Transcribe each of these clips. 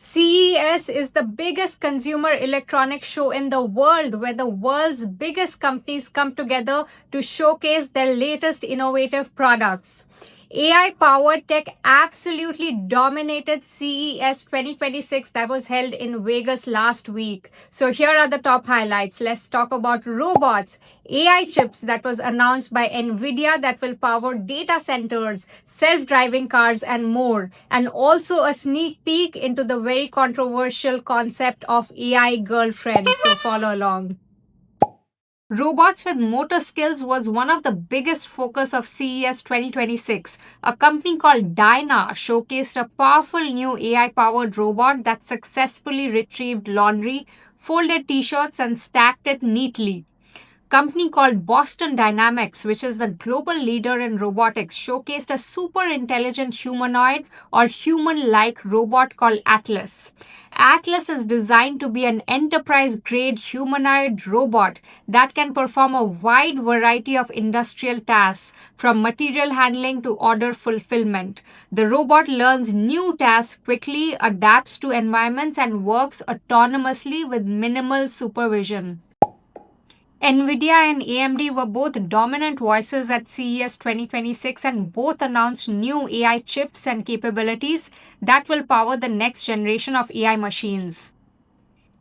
CES is the biggest consumer electronics show in the world where the world's biggest companies come together to showcase their latest innovative products. AI powered tech absolutely dominated CES 2026 that was held in Vegas last week. So, here are the top highlights. Let's talk about robots, AI chips that was announced by NVIDIA that will power data centers, self driving cars, and more. And also a sneak peek into the very controversial concept of AI girlfriend. So, follow along. Robots with motor skills was one of the biggest focus of CES 2026. A company called Dyna showcased a powerful new AI-powered robot that successfully retrieved laundry, folded t-shirts and stacked it neatly. Company called Boston Dynamics, which is the global leader in robotics, showcased a super intelligent humanoid or human like robot called Atlas. Atlas is designed to be an enterprise grade humanoid robot that can perform a wide variety of industrial tasks, from material handling to order fulfillment. The robot learns new tasks quickly, adapts to environments, and works autonomously with minimal supervision. NVIDIA and AMD were both dominant voices at CES 2026 and both announced new AI chips and capabilities that will power the next generation of AI machines.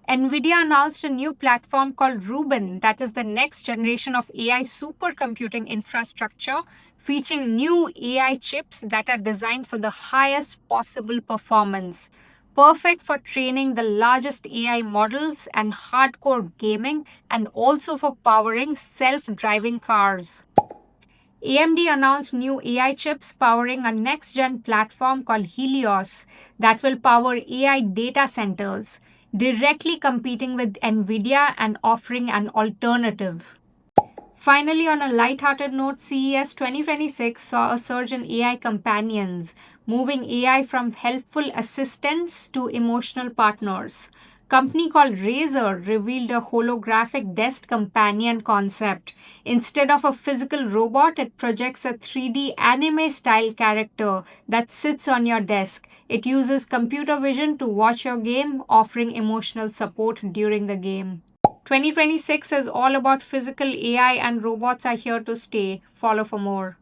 NVIDIA announced a new platform called Rubin that is the next generation of AI supercomputing infrastructure featuring new AI chips that are designed for the highest possible performance. Perfect for training the largest AI models and hardcore gaming, and also for powering self driving cars. AMD announced new AI chips powering a next gen platform called Helios that will power AI data centers, directly competing with NVIDIA and offering an alternative. Finally, on a light-hearted note, CES 2026 saw a surge in AI companions, moving AI from helpful assistants to emotional partners. Company called Razer revealed a holographic desk companion concept. Instead of a physical robot, it projects a 3D anime style character that sits on your desk. It uses computer vision to watch your game, offering emotional support during the game. 2026 is all about physical AI and robots are here to stay. Follow for more.